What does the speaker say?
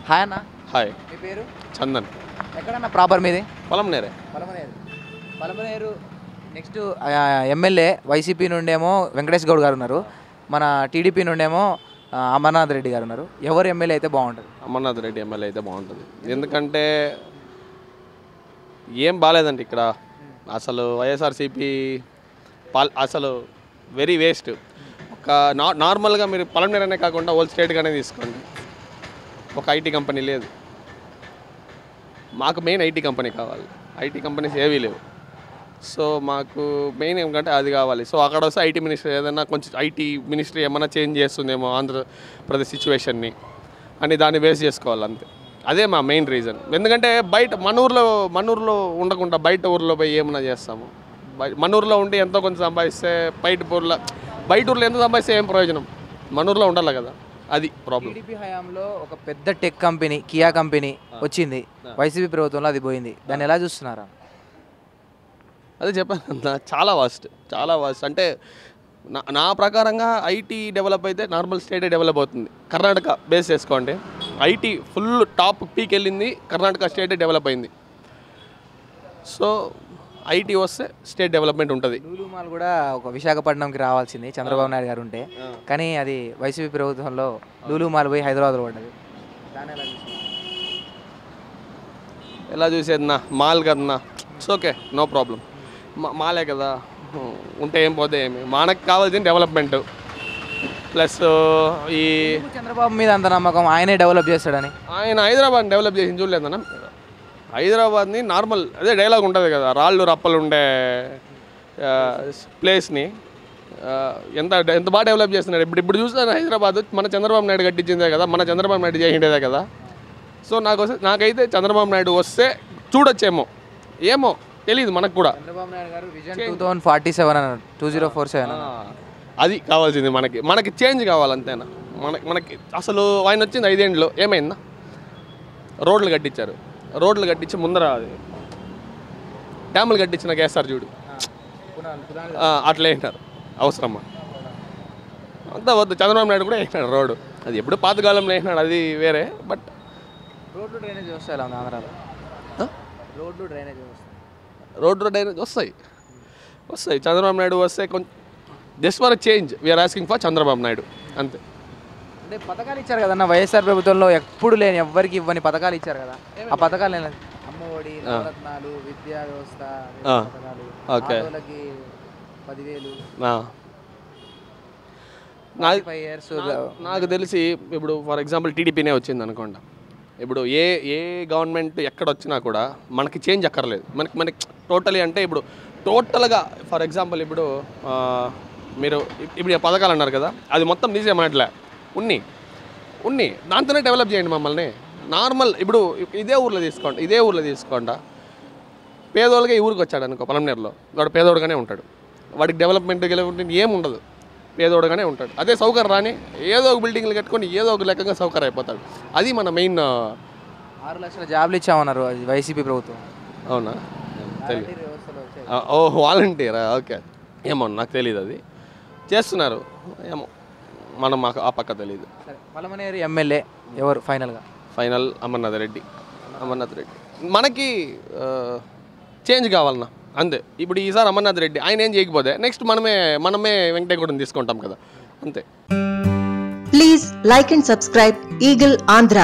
Hi అన్న. Hi. మీ పేరు? చందన్. ఎక్కడన్నా ప్రాపర్ మీది? పొలంనేరే. పలమనేరు. నెక్స్ట్ ఎమ్మెల్యే వైసీపీ నుండేమో వెంకటేష్ గౌడ్ గారు ఉన్నారు, మన టీడీపీ నుండేమో అమర్నాథ్ రెడ్డి గారు ఉన్నారు. ఎవరు ఎమ్మెల్యే అయితే బాగుంటుంది? అమర్నాథ్ రెడ్డి ఎమ్మెల్యే అయితే బాగుంటుంది. ఎందుకంటే ఏం బాగాలేదండి ఇక్కడ. అసలు వైఎస్ఆర్సీపీ అసలు వెరీ వేస్ట్. ఒక నార్మల్గా మీరు పొలంనేరనే కాకుండా హోల్ స్టేట్గానే తీసుకోండి, ఒక ఐటీ కంపెనీ లేదు. మాకు మెయిన్ ఐటీ కంపెనీ కావాలి. ఐటీ కంపెనీస్ ఏవీ లేవు. సో మాకు మెయిన్ ఏమిటంటే అది కావాలి. సో అక్కడ వస్తే ఐటీ మినిస్టర్ ఏదైనా కొంచెం ఐటీ మినిస్ట్రీ ఏమైనా చేంజ్ చేస్తుందేమో ఆంధ్రప్రదేశ్ సిచ్యువేషన్ని అని దాన్ని బేస్ చేసుకోవాలి అంతే. అదే మా మెయిన్ రీజన్. ఎందుకంటే బయట మన ఊర్లో ఉండకుండా బయట ఊర్లో పోయి ఏమన్నా చేస్తాము. మన ఊర్లో ఉండి ఎంతో కొంచెం సంపాదిస్తే బయట ఊర్లో ఎంత సంపాదిస్తే ఏం ప్రయోజనం? మన ఊర్లో ఉండాలి కదా, అది ప్రాబ్లం. టీడీపీ హయాంలో ఒక పెద్ద టెక్ కంపెనీ కియా కంపెనీ వచ్చింది, వైసీపీ ప్రభుత్వంలో అది పోయింది. దాన్ని ఎలా చూస్తున్నారా? అదే చెప్పాను కదా, చాలా వాస్ట్. అంటే నా ప్రకారంగా ఐటీ డెవలప్ అయితే నార్మల్ స్టేటే డెవలప్ అవుతుంది. కర్ణాటక బేస్ చేసుకోండి, ఐటీ ఫుల్ టాప్ పీక్ వెళ్ళింది, కర్ణాటక స్టేటే డెవలప్ అయింది. సో ఐటీ వస్తే స్టేట్ డెవలప్మెంట్ ఉంటుంది. లూలు మాల్ కూడా ఒక విశాఖపట్నంకి రావాల్సింది చంద్రబాబు నాయుడు గారు ఉంటే, కానీ అది వైసీపీ ప్రభుత్వంలో లూలు మాల్ పోయి హైదరాబాద్లో పడ్డది. దాన్ని ఎలా చూసేదన్నా? మాల్ కదన్నా, ఇట్స్ ఓకే, నో ప్రాబ్లం. మాలే కదా, ఉంటే ఏం పోతే ఏమి. మనకు కావాల్సిన డెవలప్మెంట్ ప్లస్ ఈ చంద్రబాబు మీద అంత నమ్మకం, ఆయనే డెవలప్ చేస్తాడని. ఆయన హైదరాబాద్ని డెవలప్ చేసి చూడలేదన్నా. హైదరాబాద్ని నార్మల్ అదే డైలాగ్ ఉంటుంది కదా, రాళ్ళు రప్పలు ఉండే ప్లేస్ని ఎంత బాగా డెవలప్ చేస్తున్నాడు. ఇప్పుడు చూస్తాను హైదరాబాద్ మన చంద్రబాబు నాయుడు కట్టించిందే కదా, మన చంద్రబాబు నాయుడు చేసిండేదే కదా. సో నాకైతే చంద్రబాబు నాయుడు వస్తే చూడొచ్చేమో, ఏమో తెలీదు మనకు కూడా. చంద్రబాబు నాయుడు గారు విజన్ 2047 అన్నారు, 2047 అది కావాల్సింది. మనకి చేంజ్ కావాలంతేనా? మనకి అసలు ఆయన వచ్చింది 5 ఏళ్ళు ఏమైందా? రోడ్లు కట్టించి ముందర డ్యాములు కట్టించిన కేసారు చూడు, అట్లా వేసినారు. అవసరమ్మా అంతా వద్దు. చంద్రబాబు నాయుడు కూడా వేసినాడు రోడ్డు, అది ఎప్పుడు పాతకాలంలో వేసినాడు, అది వేరే. బట్ రోడ్లు డ్రైనేజ్ వ్యవస్థ ఆంధ్రాలో, రోడ్లు డ్రైనేజ్ వస్తాయి. చంద్రబాబు నాయుడు వస్తే కొంచెం just for change we are asking for Chandrababu Naidu అంతే. అంటే పథకాలు ఇచ్చారు కదన్న వైఎస్ఆర్ ప్రభుత్వంలో, ఎప్పుడు లేని ఎవ్వరికి ఇవ్వని పథకాలు ఇచ్చారు కదా. ఆ పథకాలు అమ్మఒడి, నవరత్నాలు, విద్యా వ్యవస్థ పథకాలు, ఆడోళ్ళకి 10,000. నాకు తెలిసి ఇప్పుడు ఫర్ ఎగ్జాంపుల్ టీడీపీనే వచ్చింది అనుకోండి. ఇప్పుడు ఏ గవర్నమెంట్ ఎక్కడ వచ్చినా కూడా మనకి చేంజ్ అక్కర్లేదు. మనకి టోటలీ అంటే ఇప్పుడు టోటల్గా ఫర్ ఎగ్జాంపుల్ ఇప్పుడు మీరు పథకాలు అన్నారు కదా, అది మొత్తం తీసేయమనట్లే, ఉన్ని దాంతోనే డెవలప్ చేయండి మమ్మల్ని. నార్మల్ ఇప్పుడు ఇదే ఊర్లో తీసుకోండి, పేదోళ్ళగా ఈ ఊరికి వచ్చాడు అనుకో, పొలంనేరులో వాడు పేదోడుగానే ఉంటాడు. వాడికి డెవలప్మెంట్ ఏమి ఉండదు, పేదోడుగానే ఉంటాడు. అదే సౌకర్యం రాని ఏదో ఒక బిల్డింగ్లు కట్టుకొని ఏదో ఒక లెక్కగా సౌకర్యం అయిపోతాడు. అది మన మెయిన్. 6 లక్షల జాబ్లు ఇచ్చామన్నారు వైసీపీ ప్రభుత్వం. అవునా? తెలియదు. వాలంటీరా? ఓకే, ఏమో నాకు తెలియదు. అది చేస్తున్నారు ఏమో, మనం ఆ పక్క తెలియదు. పలమనేరు ఎమ్మెల్యే ఎవరు ఫైనల్? అమర్నాథ్ రెడ్డి. మనకి చేంజ్ కావాలన్నా అంతే. ఇప్పుడు ఈసారి అమర్నాథ్ రెడ్డి ఆయన ఏం చేయకపోతే నెక్స్ట్ మనమే వెంకటేగౌడని తీసుకుంటాం కదా, అంతే. Please like and subscribe eagle Andhra.